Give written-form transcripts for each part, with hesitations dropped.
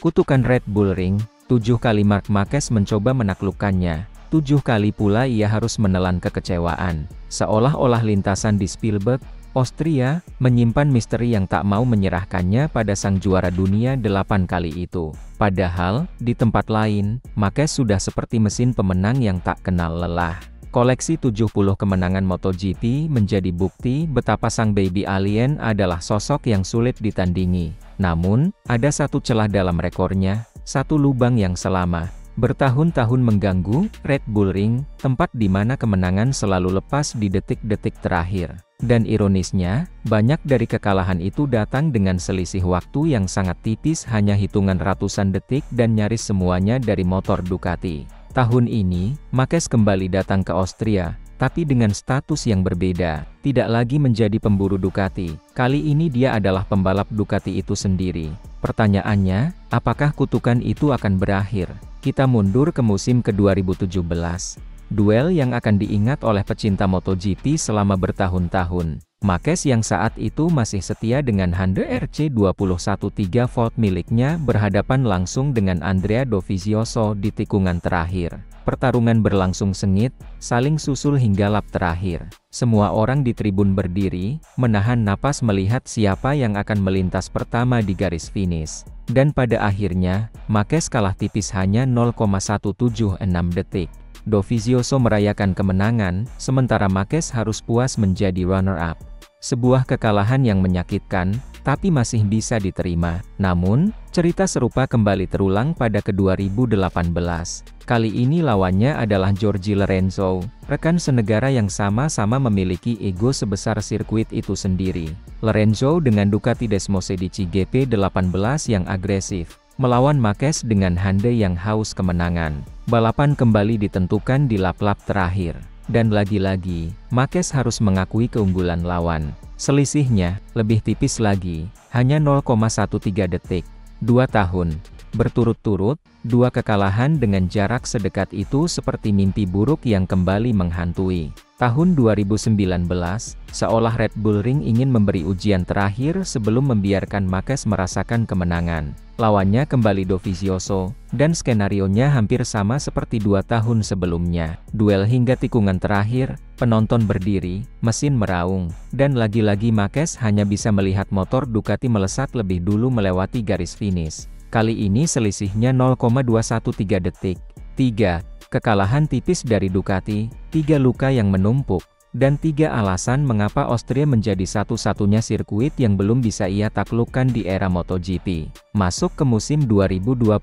Kutukan Red Bull Ring, 7 kali Marc Marquez mencoba menaklukkannya, 7 kali pula ia harus menelan kekecewaan. Seolah-olah lintasan di Spielberg, Austria, menyimpan misteri yang tak mau menyerahkannya pada sang juara dunia 8 kali itu. Padahal, di tempat lain, Marquez sudah seperti mesin pemenang yang tak kenal lelah. Koleksi 70 kemenangan MotoGP menjadi bukti betapa sang baby alien adalah sosok yang sulit ditandingi. Namun, ada satu celah dalam rekornya, satu lubang yang selama bertahun-tahun mengganggu Red Bull Ring, tempat di mana kemenangan selalu lepas di detik-detik terakhir. Dan ironisnya, banyak dari kekalahan itu datang dengan selisih waktu yang sangat tipis, hanya hitungan ratusan detik dan nyaris semuanya dari motor Ducati. Tahun ini, Marquez kembali datang ke Austria, tapi dengan status yang berbeda, tidak lagi menjadi pemburu Ducati. Kali ini dia adalah pembalap Ducati itu sendiri. Pertanyaannya, apakah kutukan itu akan berakhir? Kita mundur ke musim ke-2017. Duel yang akan diingat oleh pecinta MotoGP selama bertahun-tahun. Marquez yang saat itu masih setia dengan Honda RC21 3V miliknya berhadapan langsung dengan Andrea Dovizioso di tikungan terakhir. Pertarungan berlangsung sengit, saling susul hingga lap terakhir. Semua orang di tribun berdiri, menahan napas melihat siapa yang akan melintas pertama di garis finish. Dan pada akhirnya, Marquez kalah tipis hanya 0,176 detik. Dovizioso merayakan kemenangan, sementara Marquez harus puas menjadi runner-up. Sebuah kekalahan yang menyakitkan, tapi masih bisa diterima. Namun, cerita serupa kembali terulang pada ke-2018. Kali ini lawannya adalah Jorge Lorenzo, rekan senegara yang sama-sama memiliki ego sebesar sirkuit itu sendiri. Lorenzo dengan Ducati Desmosedici GP18 yang agresif, melawan Marquez dengan Honda yang haus kemenangan. Balapan kembali ditentukan di lap-lap terakhir. Dan lagi-lagi, Marquez harus mengakui keunggulan lawan. Selisihnya, lebih tipis lagi, hanya 0,13 detik. 2 tahun berturut-turut, 2 kekalahan dengan jarak sedekat itu seperti mimpi buruk yang kembali menghantui. Tahun 2019, seolah Red Bull Ring ingin memberi ujian terakhir sebelum membiarkan Marquez merasakan kemenangan. Lawannya kembali Dovizioso, dan skenarionya hampir sama seperti 2 tahun sebelumnya. Duel hingga tikungan terakhir, penonton berdiri, mesin meraung, dan lagi-lagi Marquez hanya bisa melihat motor Ducati melesat lebih dulu melewati garis finish. Kali ini selisihnya 0,213 detik. 3. Kekalahan tipis dari Ducati, 3 luka yang menumpuk, dan 3 alasan mengapa Austria menjadi satu-satunya sirkuit yang belum bisa ia taklukkan di era MotoGP. Masuk ke musim 2025,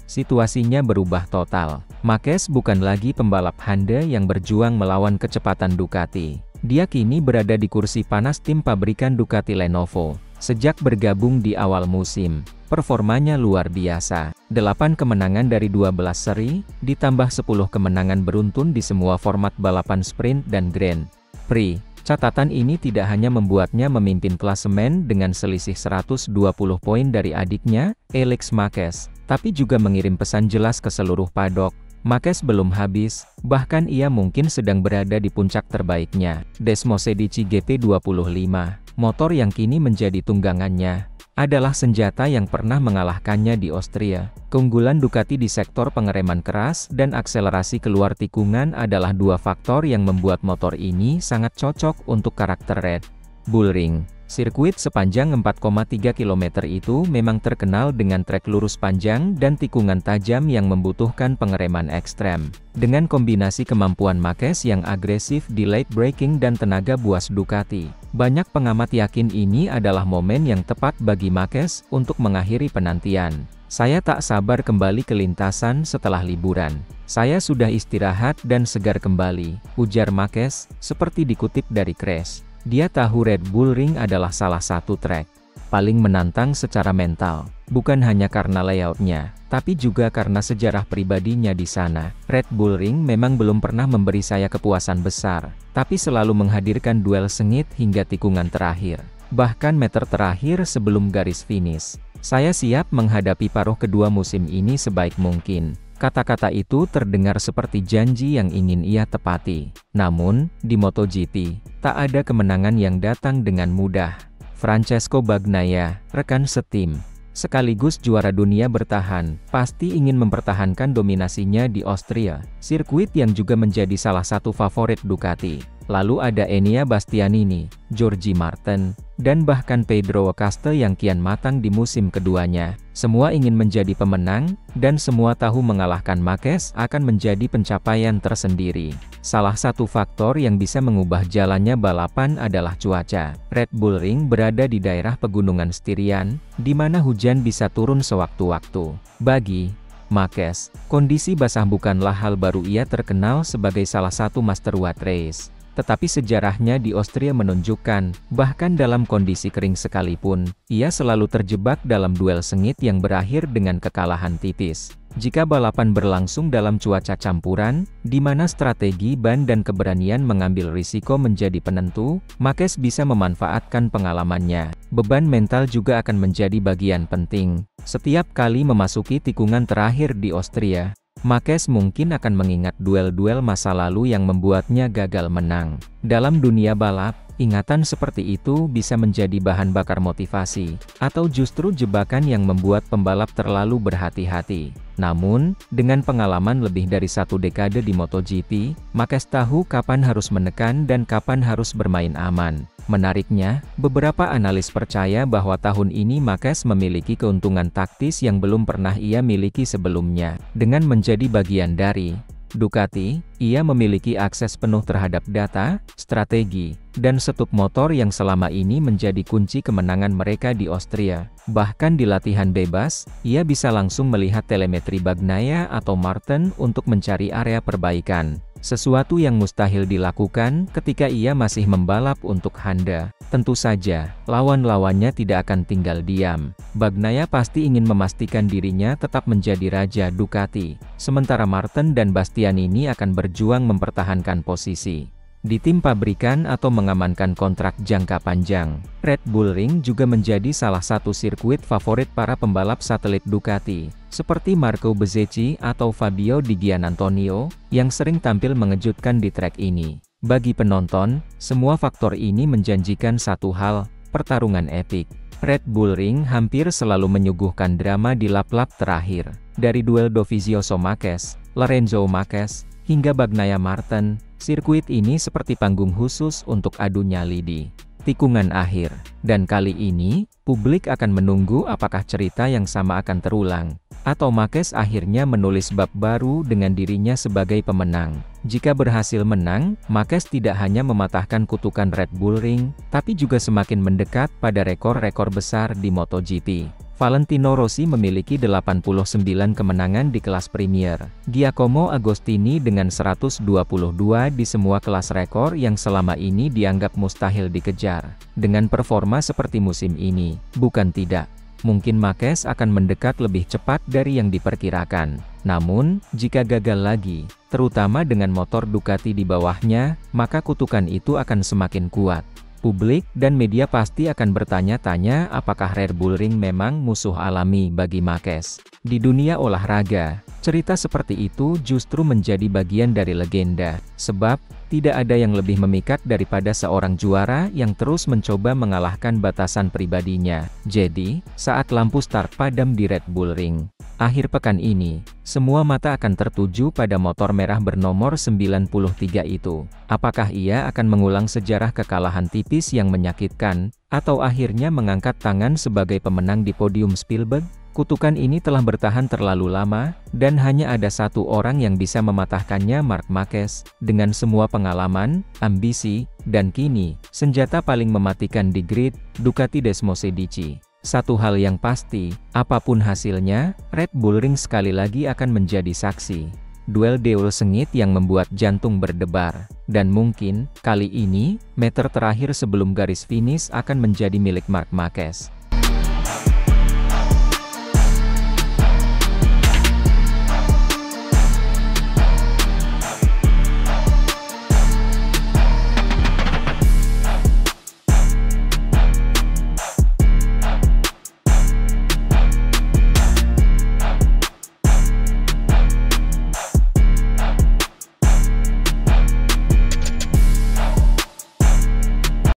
situasinya berubah total. Marquez bukan lagi pembalap Honda yang berjuang melawan kecepatan Ducati. Dia kini berada di kursi panas tim pabrikan Ducati Lenovo. Sejak bergabung di awal musim, performanya luar biasa. 8 kemenangan dari 12 seri, ditambah 10 kemenangan beruntun di semua format balapan sprint dan Grand Prix. Catatan ini tidak hanya membuatnya memimpin klasemen dengan selisih 120 poin dari adiknya, Alex Marquez, tapi juga mengirim pesan jelas ke seluruh paddock. Marquez belum habis, bahkan ia mungkin sedang berada di puncak terbaiknya. Desmosedici GP25, motor yang kini menjadi tunggangannya, adalah senjata yang pernah mengalahkannya di Austria. Keunggulan Ducati di sektor pengereman keras dan akselerasi keluar tikungan adalah 2 faktor yang membuat motor ini sangat cocok untuk karakter Red Bull Ring. Sirkuit sepanjang 4,3 km itu memang terkenal dengan trek lurus panjang dan tikungan tajam yang membutuhkan pengereman ekstrem. Dengan kombinasi kemampuan Marquez yang agresif di late braking dan tenaga buas Ducati, banyak pengamat yakin ini adalah momen yang tepat bagi Marquez untuk mengakhiri penantian. Saya tak sabar kembali ke lintasan setelah liburan. Saya sudah istirahat dan segar kembali, ujar Marquez, seperti dikutip dari Crash. Dia tahu Red Bull Ring adalah salah satu trek paling menantang secara mental, bukan hanya karena layoutnya, tapi juga karena sejarah pribadinya di sana. Red Bull Ring memang belum pernah memberi saya kepuasan besar, tapi selalu menghadirkan duel sengit hingga tikungan terakhir, bahkan meter terakhir sebelum garis finish. Saya siap menghadapi paruh kedua musim ini sebaik mungkin. Kata-kata itu terdengar seperti janji yang ingin ia tepati. Namun, di MotoGP, tak ada kemenangan yang datang dengan mudah. Francesco Bagnaia, rekan setim sekaligus juara dunia bertahan, pasti ingin mempertahankan dominasinya di Austria, sirkuit yang juga menjadi salah satu favorit Ducati. Lalu ada Enea Bastianini, George Martin, dan bahkan Pedro Acosta yang kian matang di musim keduanya. Semua ingin menjadi pemenang, dan semua tahu mengalahkan Marquez akan menjadi pencapaian tersendiri. Salah satu faktor yang bisa mengubah jalannya balapan adalah cuaca. Red Bull Ring berada di daerah pegunungan Styrian, di mana hujan bisa turun sewaktu-waktu. Bagi Marquez, kondisi basah bukanlah hal baru. Ia terkenal sebagai salah satu master wet race. Tetapi sejarahnya di Austria menunjukkan, bahkan dalam kondisi kering sekalipun, ia selalu terjebak dalam duel sengit yang berakhir dengan kekalahan tipis. Jika balapan berlangsung dalam cuaca campuran, di mana strategi ban dan keberanian mengambil risiko menjadi penentu, Marquez bisa memanfaatkan pengalamannya. Beban mental juga akan menjadi bagian penting. Setiap kali memasuki tikungan terakhir di Austria, Marquez mungkin akan mengingat duel-duel masa lalu yang membuatnya gagal menang. Dalam dunia balap, ingatan seperti itu bisa menjadi bahan bakar motivasi, atau justru jebakan yang membuat pembalap terlalu berhati-hati. Namun, dengan pengalaman lebih dari 1 dekade di MotoGP, Marquez tahu kapan harus menekan dan kapan harus bermain aman. Menariknya, beberapa analis percaya bahwa tahun ini Marquez memiliki keuntungan taktis yang belum pernah ia miliki sebelumnya. Dengan menjadi bagian dari Ducati, ia memiliki akses penuh terhadap data, strategi, dan setup motor yang selama ini menjadi kunci kemenangan mereka di Austria. Bahkan di latihan bebas, ia bisa langsung melihat telemetri Bagnaia atau Martin untuk mencari area perbaikan. Sesuatu yang mustahil dilakukan ketika ia masih membalap untuk Honda. Tentu saja, lawan-lawannya tidak akan tinggal diam. Bagnaia pasti ingin memastikan dirinya tetap menjadi raja Ducati. Sementara Martin dan Bastianini akan berjuang mempertahankan posisi di tim pabrikan atau mengamankan kontrak jangka panjang. Red Bull Ring juga menjadi salah satu sirkuit favorit para pembalap satelit Ducati, seperti Marco Bezzecchi atau Fabio Di Giannantonio, yang sering tampil mengejutkan di trek ini. Bagi penonton, semua faktor ini menjanjikan satu hal, pertarungan epik. Red Bull Ring hampir selalu menyuguhkan drama di lap-lap terakhir. Dari duel Dovizioso Marquez, Lorenzo Marquez, hingga Bagnaia Martin, sirkuit ini seperti panggung khusus untuk adu nyali di tikungan akhir. Dan kali ini, publik akan menunggu apakah cerita yang sama akan terulang, atau Marquez akhirnya menulis bab baru dengan dirinya sebagai pemenang. Jika berhasil menang, Marquez tidak hanya mematahkan kutukan Red Bull Ring, tapi juga semakin mendekat pada rekor-rekor besar di MotoGP. Valentino Rossi memiliki 89 kemenangan di kelas Premier. Giacomo Agostini dengan 122 di semua kelas rekor yang selama ini dianggap mustahil dikejar. Dengan performa seperti musim ini, bukan tidak, mungkin Marquez akan mendekat lebih cepat dari yang diperkirakan. Namun, jika gagal lagi, terutama dengan motor Ducati di bawahnya, maka kutukan itu akan semakin kuat. Publik dan media pasti akan bertanya-tanya apakah Red Bull Ring memang musuh alami bagi Marquez. Di dunia olahraga, cerita seperti itu justru menjadi bagian dari legenda, sebab tidak ada yang lebih memikat daripada seorang juara yang terus mencoba mengalahkan batasan pribadinya. Jadi, saat lampu start padam di Red Bull Ring akhir pekan ini, semua mata akan tertuju pada motor merah bernomor 93 itu. Apakah ia akan mengulang sejarah kekalahan tipis yang menyakitkan, atau akhirnya mengangkat tangan sebagai pemenang di podium Spielberg? Kutukan ini telah bertahan terlalu lama, dan hanya ada satu orang yang bisa mematahkannya, Marc Marquez. Dengan semua pengalaman, ambisi, dan kini, senjata paling mematikan di grid, Ducati Desmosedici. Satu hal yang pasti, apapun hasilnya, Red Bull Ring sekali lagi akan menjadi saksi duel sengit yang membuat jantung berdebar. Dan mungkin, kali ini, meter terakhir sebelum garis finish akan menjadi milik Marc Marquez.